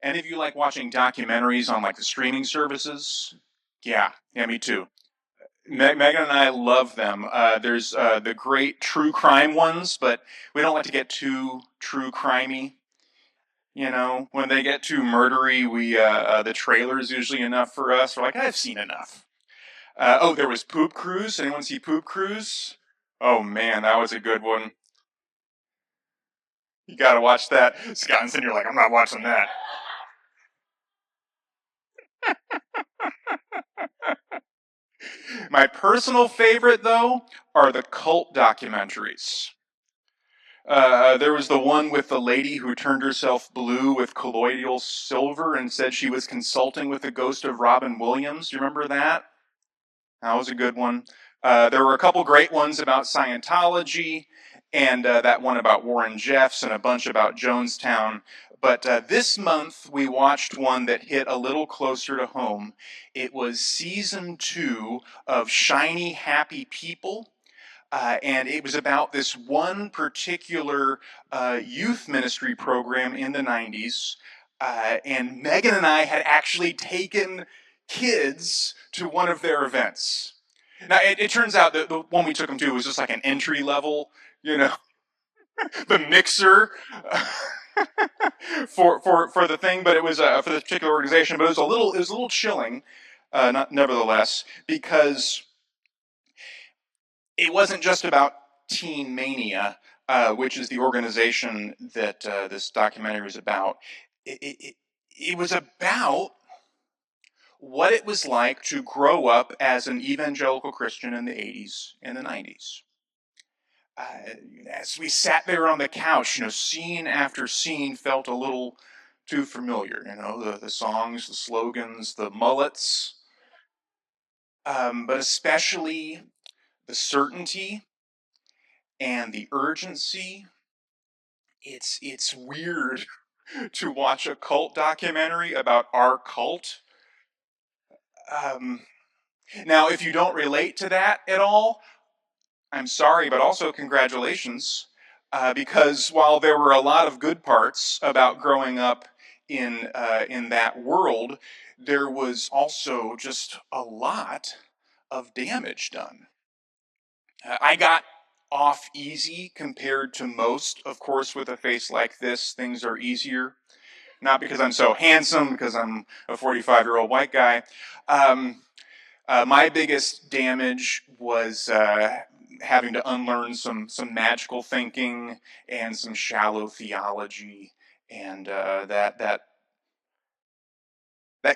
Any of you like watching documentaries on like the streaming services? Yeah, me too. Megan and I love them. There's the great true crime ones, but we don't like to get too true crimey. You know, when they get too murdery, the trailer's usually enough for us. We're like, I've seen enough. Oh, there was Poop Cruise. Anyone see Poop Cruise? Oh man, that was a good one. You gotta watch that. Scott and Cindy are like, I'm not watching that. My personal favorite, though, are the cult documentaries. There was the one with the lady who turned herself blue with colloidal silver and said she was consulting with the ghost of Robin Williams. Do you remember that? That was a good one. There were a couple great ones about Scientology, and that one about Warren Jeffs, and a bunch about Jonestown. But this month we watched one that hit a little closer to home. It was season 2 of Shiny Happy People. And it was about this one particular youth ministry program in the 90s. And Megan and I had actually taken kids to one of their events. Now, it turns out that the one we took them to was just like an entry level, you know, the mixer for the thing, but it was for this particular organization. But it was a little chilling, not nevertheless, because it wasn't just about Teen Mania, which is the organization that this documentary was about. It was about what it was like to grow up as an evangelical Christian in the 80s and the 90s. Uh, as we sat there on the couch, scene after scene felt a little too familiar. The songs, the slogans, the mullets, but especially the certainty and the urgency. It's weird to watch a cult documentary about our cult. Um, Now, if you don't relate to that at all, I'm sorry, but also congratulations, because while there were a lot of good parts about growing up in that world, there was also just a lot of damage done. I got off easy compared to most. Of course, with a face like this, things are easier. Not because I'm so handsome, because I'm a 45-year-old white guy. Um, my biggest damage was having to unlearn some magical thinking and some shallow theology, and that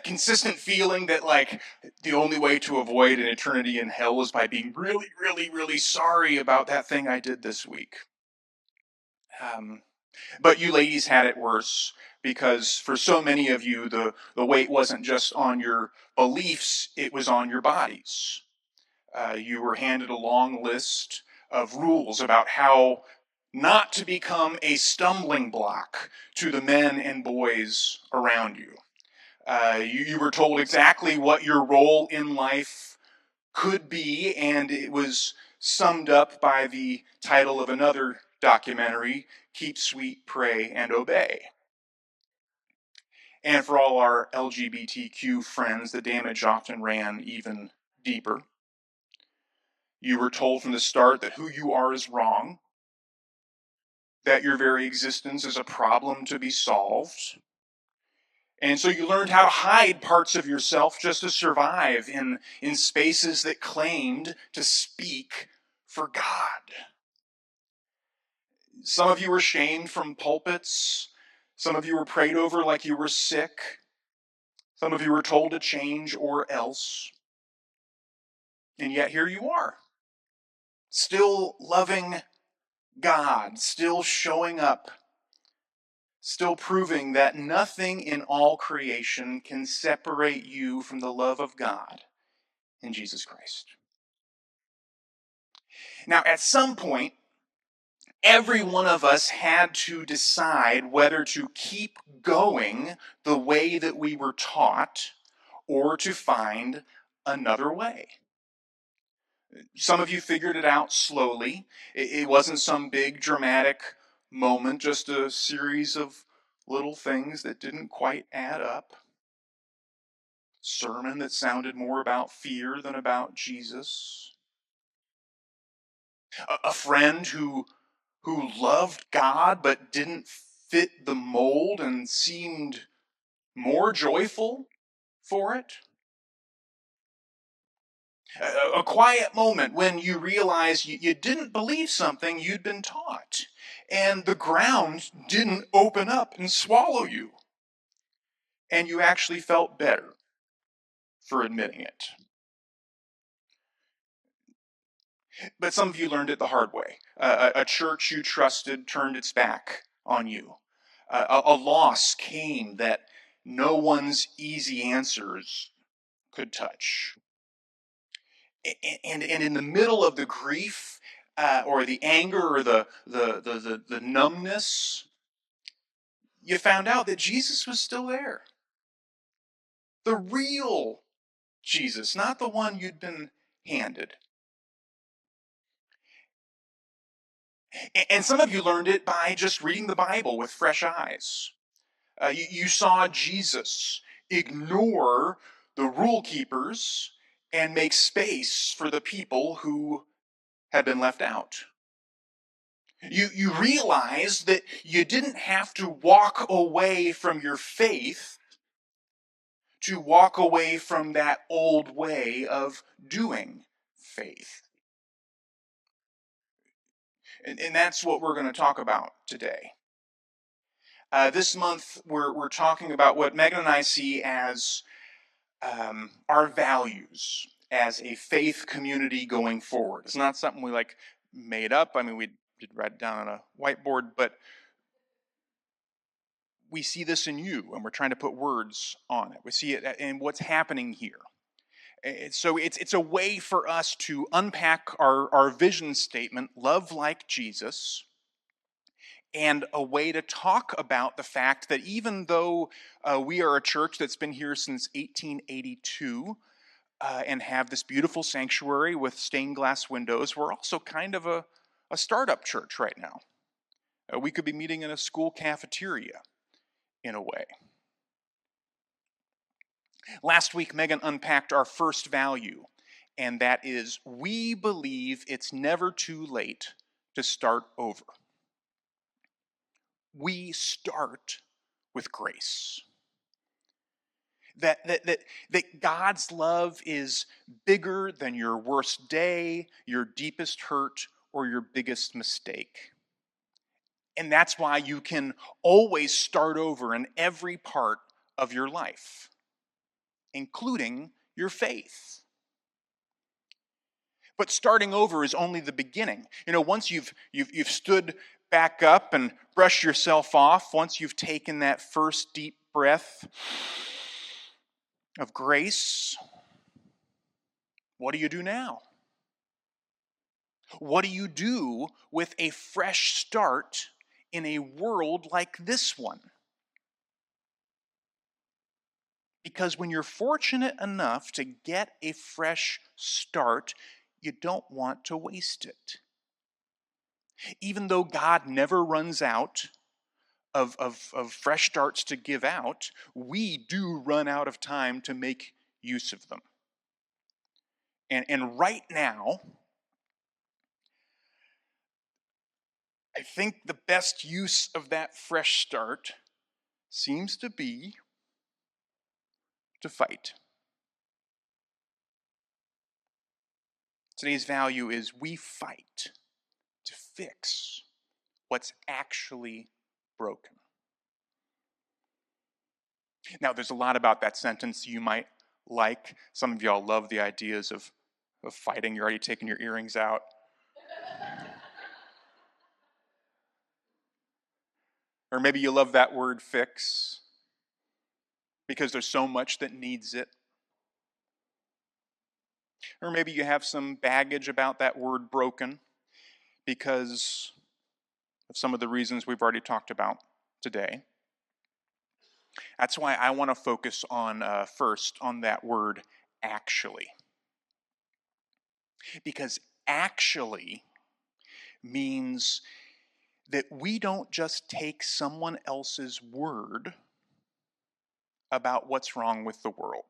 consistent feeling that like the only way to avoid an eternity in hell is by being really, really, really sorry about that thing I did this week. Um, but you ladies had it worse because for so many of you, the weight wasn't just on your beliefs, it was on your bodies. You were handed a long list of rules about how not to become a stumbling block to the men and boys around you. You were told exactly what your role in life could be, and it was summed up by the title of another documentary, Keep Sweet, Pray, and Obey. And for all our LGBTQ friends, the damage often ran even deeper. You were told from the start that who you are is wrong, that your very existence is a problem to be solved. And so you learned how to hide parts of yourself just to survive in spaces that claimed to speak for God. Some of you were shamed from pulpits. Some of you were prayed over like you were sick. Some of you were told to change or else. And yet here you are, still loving God, still showing up, still proving that nothing in all creation can separate you from the love of God in Jesus Christ. Now, at some point, every one of us had to decide whether to keep going the way that we were taught or to find another way. Some of you figured it out slowly. It wasn't some big dramatic moment, just a series of little things that didn't quite add up, sermon that sounded more about fear than about Jesus, a friend who loved God but didn't fit the mold and seemed more joyful for it. A quiet moment when you realize you didn't believe something you'd been taught, and the ground didn't open up and swallow you, and you actually felt better for admitting it. But some of you learned it the hard way. A church you trusted turned its back on you. A loss came that no one's easy answers could touch. And in the middle of the grief, or the anger, or the numbness, you found out that Jesus was still there. The real Jesus, not the one you'd been handed. And some of you learned it by just reading the Bible with fresh eyes. You saw Jesus ignore the rule keepers and make space for the people who had been left out. You realized that you didn't have to walk away from your faith to walk away from that old way of doing faith. And that's what we're going to talk about today. This month, we're talking about what Megan and I see as our values as a faith community going forward. It's not something we made up. I mean, we did write it down on a whiteboard, but we see this in you, and we're trying to put words on it. We see it in what's happening here. So it's a way for us to unpack our vision statement, love like Jesus, and a way to talk about the fact that even though we are a church that's been here since 1882, and have this beautiful sanctuary with stained glass windows, we're also kind of a startup church right now. We could be meeting in a school cafeteria, in a way. Last week, Megan unpacked our first value, and that is we believe it's never too late to start over. We start with grace. That God's love is bigger than your worst day, your deepest hurt, or your biggest mistake. And that's why you can always start over in every part of your life, including your faith. But starting over is only the beginning. Once you've stood back up and brushed yourself off, once you've taken that first deep breath of grace, what do you do now? What do you do with a fresh start in a world like this one? Because when you're fortunate enough to get a fresh start, you don't want to waste it. Even though God never runs out of fresh starts to give out, we do run out of time to make use of them. And right now, I think the best use of that fresh start seems to be to fight. Today's value is we fight to fix what's actually broken. Now, there's a lot about that sentence you might like. Some of y'all love the ideas of fighting. You're already taking your earrings out. Or maybe you love that word fix because there's so much that needs it. Or maybe you have some baggage about that word broken because of some of the reasons we've already talked about today. That's why I want to focus on first on that word actually. Because actually means that we don't just take someone else's word about what's wrong with the world.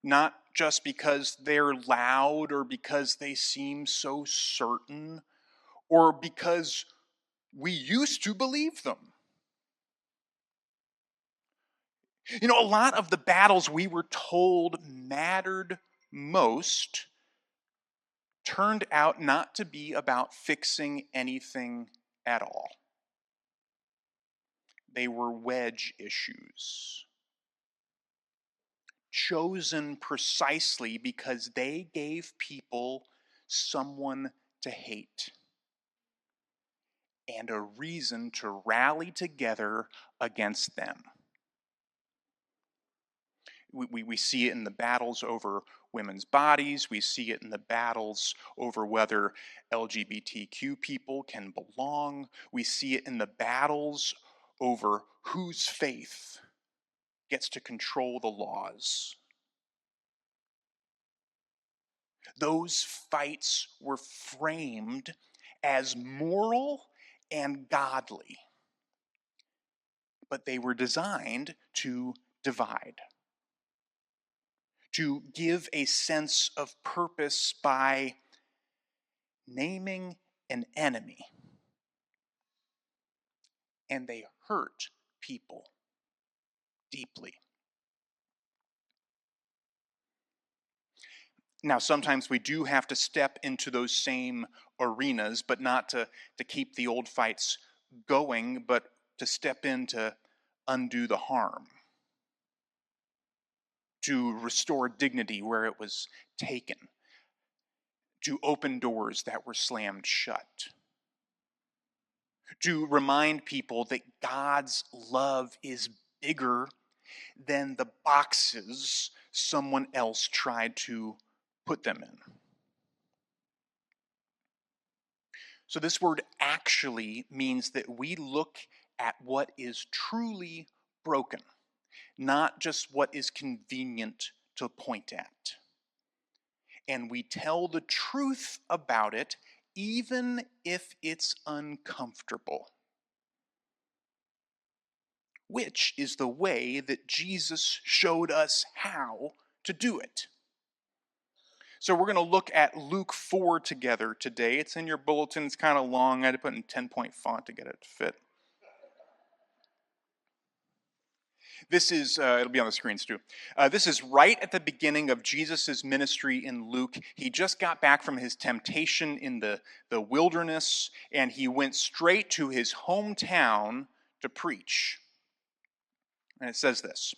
Not just because they're loud or because they seem so certain or because we used to believe them. You know, a lot of the battles we were told mattered most turned out not to be about fixing anything at all. They were wedge issues, chosen precisely because they gave people someone to hate and a reason to rally together against them. We see it in the battles over women's bodies. We see it in the battles over whether LGBTQ people can belong. We see it in the battles over whose faith gets to control the laws. Those fights were framed as moral and godly, but they were designed to divide, to give a sense of purpose by naming an enemy. And they hurt people deeply. Now, sometimes we do have to step into those same arenas, but not to keep the old fights going, but to step in to undo the harm, to restore dignity where it was taken, to open doors that were slammed shut, to remind people that God's love is bigger than the boxes someone else tried to put them in. So this word actually means that we look at what is truly broken, not just what is convenient to point at. And we tell the truth about it, even if it's uncomfortable. Which is the way that Jesus showed us how to do it. So we're going to look at Luke 4 together today. It's in your bulletin. It's kind of long. I had to put in 10-point font to get it to fit. This is, it'll be on the screens too. This is right at the beginning of Jesus' ministry in Luke. He just got back from his temptation in the wilderness, and he went straight to his hometown to preach. And it says this: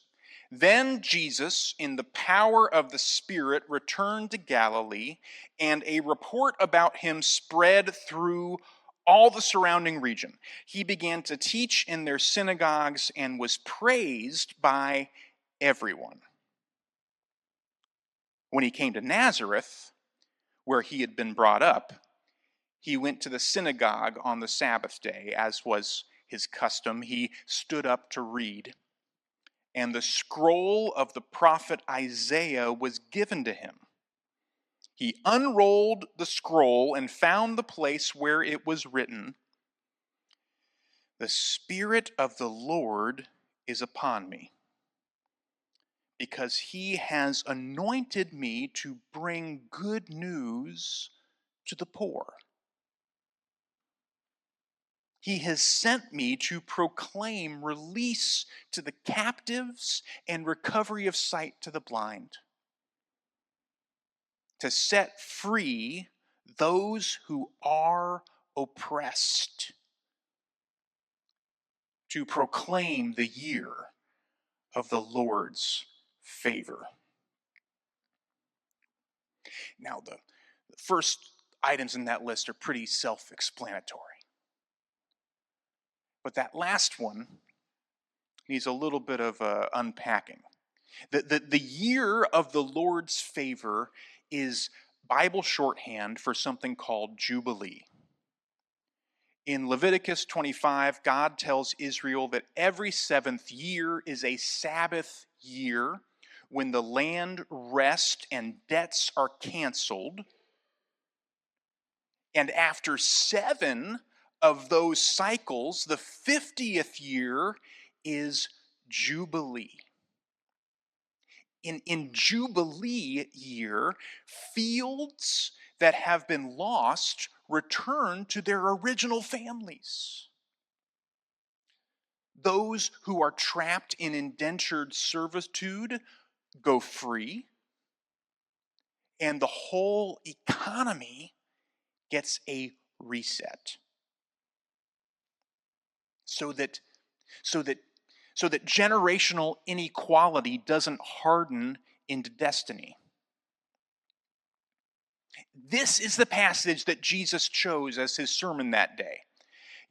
Then Jesus, in the power of the Spirit, returned to Galilee, and a report about him spread through all the surrounding region. He began to teach in their synagogues and was praised by everyone. When he came to Nazareth, where he had been brought up, he went to the synagogue on the Sabbath day, as was his custom. He stood up to read. And the scroll of the prophet Isaiah was given to him. He unrolled the scroll and found the place where it was written, "The Spirit of the Lord is upon me, because he has anointed me to bring good news to the poor. He has sent me to proclaim release to the captives and recovery of sight to the blind, to set free those who are oppressed, to proclaim the year of the Lord's favor." Now, the first items in that list are pretty self-explanatory. But that last one needs a little bit of unpacking. The year of the Lord's favor is Bible shorthand for something called Jubilee. In Leviticus 25, God tells Israel that every seventh year is a Sabbath year when the land rests and debts are canceled, And after 7 of those cycles, the 50th year is Jubilee. In Jubilee year, fields that have been lost return to their original families. Those who are trapped in indentured servitude go free, and the whole economy gets a reset. So that generational inequality doesn't harden into destiny. This is the passage that Jesus chose as his sermon that day.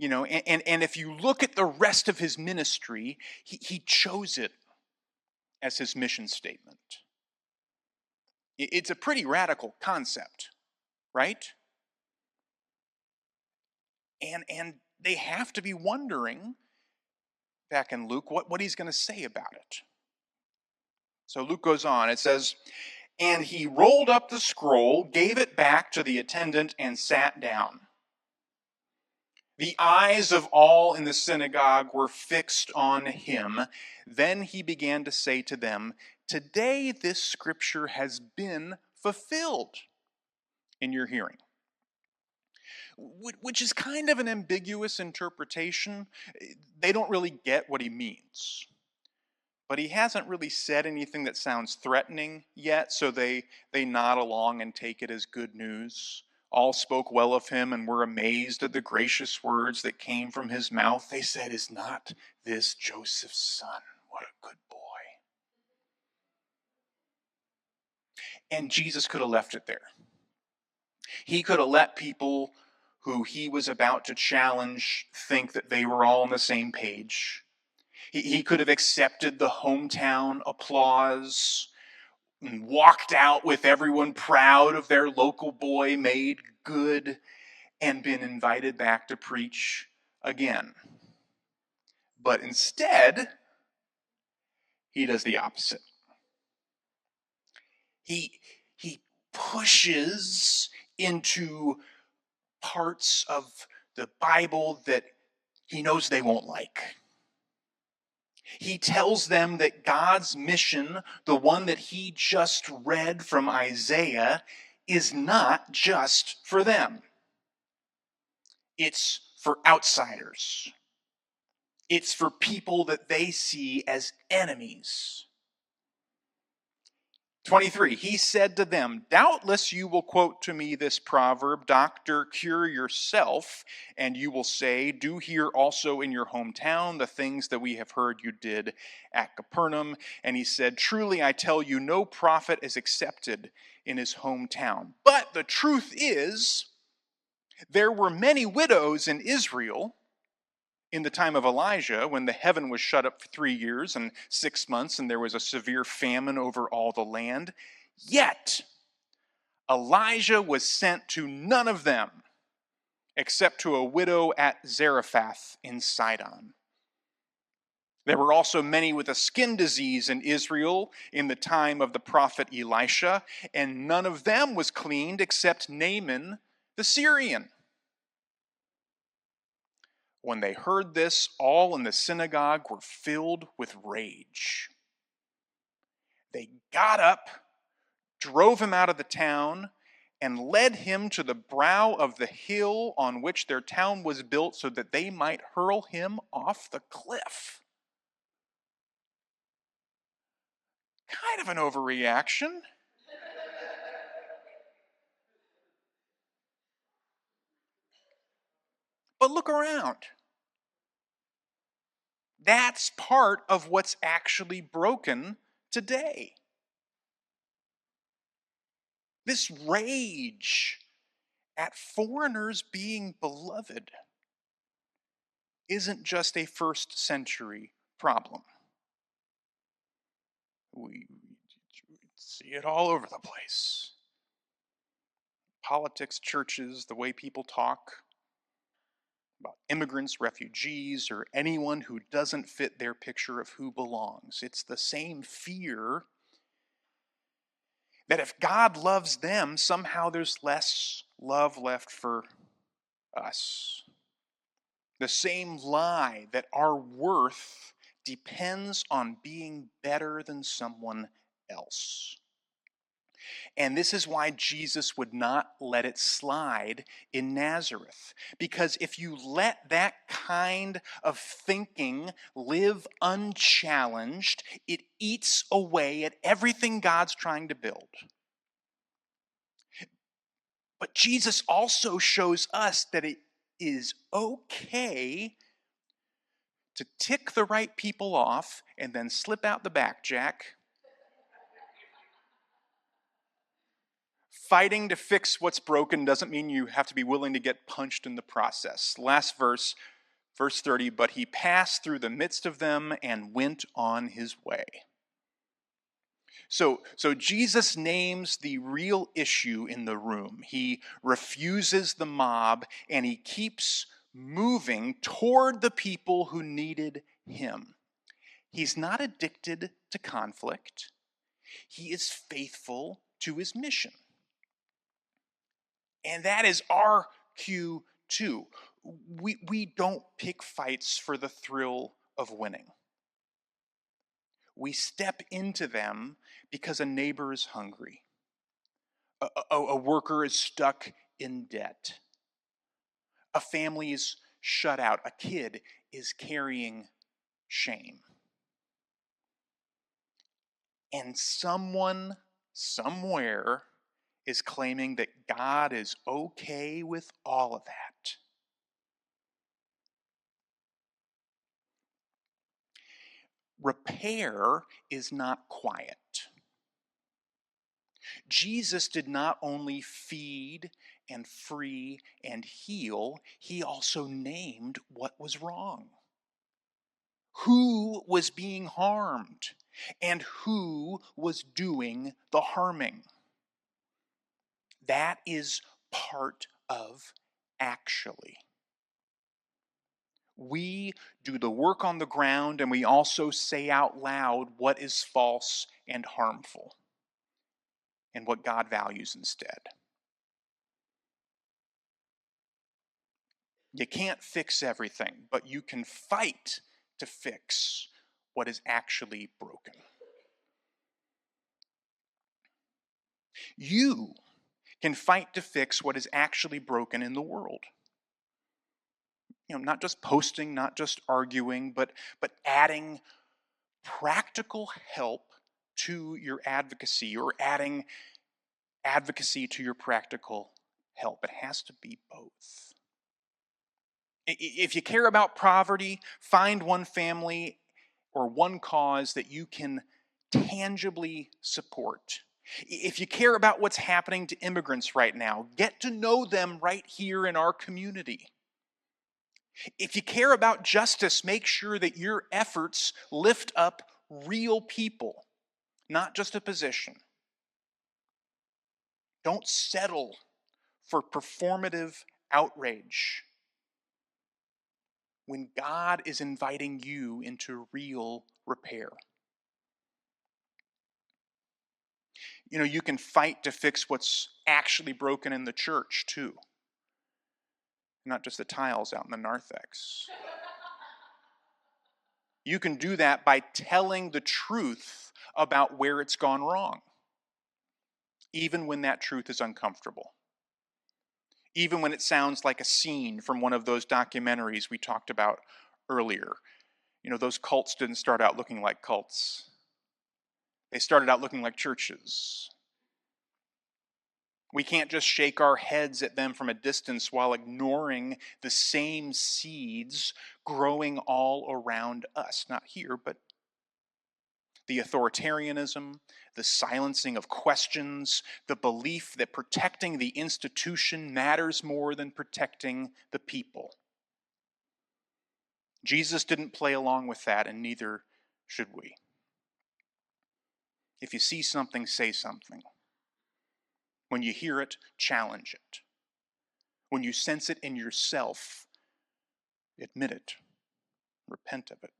And if you look at the rest of his ministry, he chose it as his mission statement. It's a pretty radical concept, right? And they have to be wondering, back in Luke, what he's going to say about it. So Luke goes on. It says, "And he rolled up the scroll, gave it back to the attendant, and sat down. The eyes of all in the synagogue were fixed on him. Then he began to say to them, 'Today this scripture has been fulfilled in your hearing.'" Which is kind of an ambiguous interpretation. They don't really get what he means. But he hasn't really said anything that sounds threatening yet, so they nod along and take it as good news. All spoke well of him and were amazed at the gracious words that came from his mouth. They said, "Is not this Joseph's son? What a good boy." And Jesus could have left it there. He could have let people who he was about to challenge think that they were all on the same page. He could have accepted the hometown applause and walked out with everyone proud of their local boy made good and been invited back to preach again. But instead, he does the opposite. He pushes into parts of the Bible that he knows they won't like. He tells them that God's mission, the one that he just read from Isaiah, is not just for them. It's for outsiders. It's for people that they see as enemies. 23, he said to them, "Doubtless you will quote to me this proverb, 'Doctor, cure yourself,' and you will say, 'Do here also in your hometown the things that we have heard you did at Capernaum.' And he said, 'Truly I tell you, no prophet is accepted in his hometown.' But the truth is, there were many widows in Israel in the time of Elijah, when the heaven was shut up for 3 years and 6 months, and there was a severe famine over all the land. Yet Elijah was sent to none of them, except to a widow at Zarephath in Sidon. There were also many with a skin disease in Israel in the time of the prophet Elisha, and none of them was cleaned except Naaman the Syrian." When they heard this, all in the synagogue were filled with rage. They got up, drove him out of the town, and led him to the brow of the hill on which their town was built, so that they might hurl him off the cliff. Kind of an overreaction. But look around. That's part of what's actually broken today. This rage at foreigners being beloved isn't just a first century problem. We see it all over the place. Politics, churches, the way people talk about immigrants, refugees, or anyone who doesn't fit their picture of who belongs. It's the same fear that if God loves them, somehow there's less love left for us. The same lie that our worth depends on being better than someone else. And this is why Jesus would not let it slide in Nazareth. Because if you let that kind of thinking live unchallenged, it eats away at everything God's trying to build. But Jesus also shows us that it is okay to tick the right people off and then slip out the back, Jack. Fighting to fix what's broken doesn't mean you have to be willing to get punched in the process. Last verse, verse 30, but he passed through the midst of them and went on his way. So Jesus names the real issue in the room. He refuses the mob and he keeps moving toward the people who needed him. He's not addicted to conflict. He is faithful to his mission. And that is our cue too. We don't pick fights for the thrill of winning. We step into them because a neighbor is hungry. A worker is stuck in debt. A family is shut out. A kid is carrying shame. And someone, somewhere, is claiming that God is okay with all of that. Repair is not quiet. Jesus did not only feed and free and heal, he also named what was wrong. Who was being harmed and who was doing the harming. That is part of actually. We do the work on the ground and we also say out loud what is false and harmful and what God values instead. You can't fix everything, but you can fight to fix what is actually broken. You can fight to fix what is actually broken in the world. Not just posting, not just arguing, but adding practical help to your advocacy or adding advocacy to your practical help. It has to be both. If you care about poverty, find one family or one cause that you can tangibly support. If you care about what's happening to immigrants right now, get to know them right here in our community. If you care about justice, make sure that your efforts lift up real people, not just a position. Don't settle for performative outrage when God is inviting you into real repair. You can fight to fix what's actually broken in the church too. Not just the tiles out in the narthex. You can do that by telling the truth about where it's gone wrong, even when that truth is uncomfortable. Even when it sounds like a scene from one of those documentaries we talked about earlier. Those cults didn't start out looking like cults. They started out looking like churches. We can't just shake our heads at them from a distance while ignoring the same seeds growing all around us. Not here, but the authoritarianism, the silencing of questions, the belief that protecting the institution matters more than protecting the people. Jesus didn't play along with that, and neither should we. If you see something, say something. When you hear it, challenge it. When you sense it in yourself, admit it. Repent of it.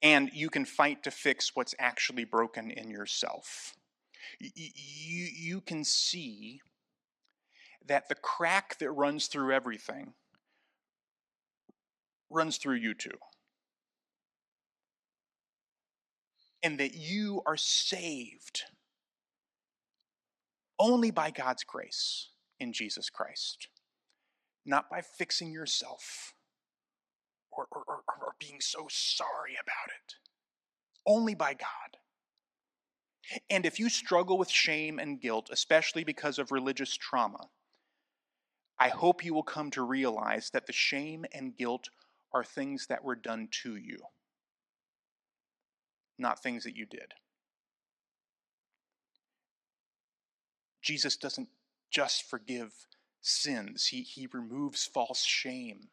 And you can fight to fix what's actually broken in yourself. You can see that the crack that runs through everything runs through you too. And that you are saved only by God's grace in Jesus Christ, not by fixing yourself or being so sorry about it. Only by God. And if you struggle with shame and guilt, especially because of religious trauma, I hope you will come to realize that the shame and guilt are things that were done to you, not things that you did. Jesus doesn't just forgive sins, he removes false shame.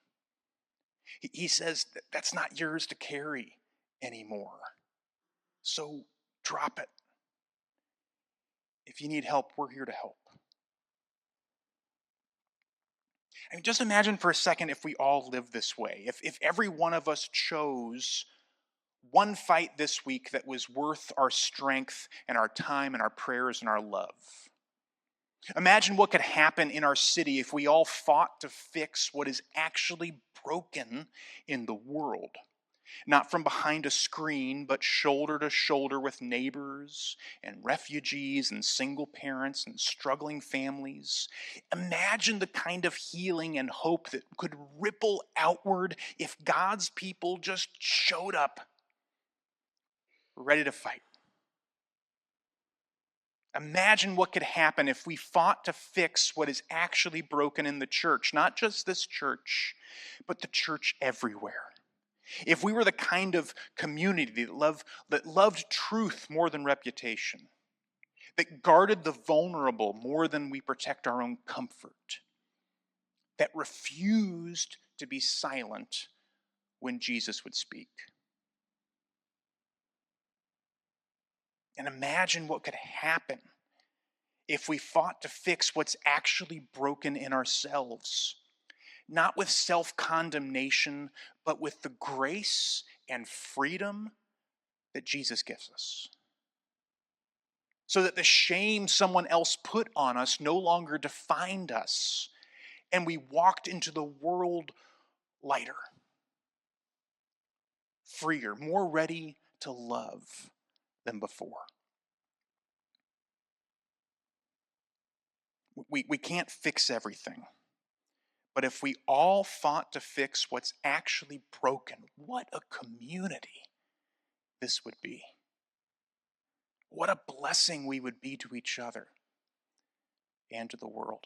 He says that's not yours to carry anymore. So drop it. If you need help, we're here to help. I mean, just imagine for a second if we all lived this way. If every one of us chose one fight this week that was worth our strength and our time and our prayers and our love. Imagine what could happen in our city if we all fought to fix what is actually broken in the world. Not from behind a screen, but shoulder to shoulder with neighbors and refugees and single parents and struggling families. Imagine the kind of healing and hope that could ripple outward if God's people just showed up, ready to fight. Imagine what could happen if we fought to fix what is actually broken in the church, not just this church, but the church everywhere. If we were the kind of community that loved truth more than reputation, that guarded the vulnerable more than we protect our own comfort, that refused to be silent when Jesus would speak. And imagine what could happen if we fought to fix what's actually broken in ourselves, not with self-condemnation, but with the grace and freedom that Jesus gives us. So that the shame someone else put on us no longer defined us, and we walked into the world lighter, freer, more ready to love than before. We can't fix everything. But if we all fought to fix what's actually broken, what a community this would be. What a blessing we would be to each other and to the world.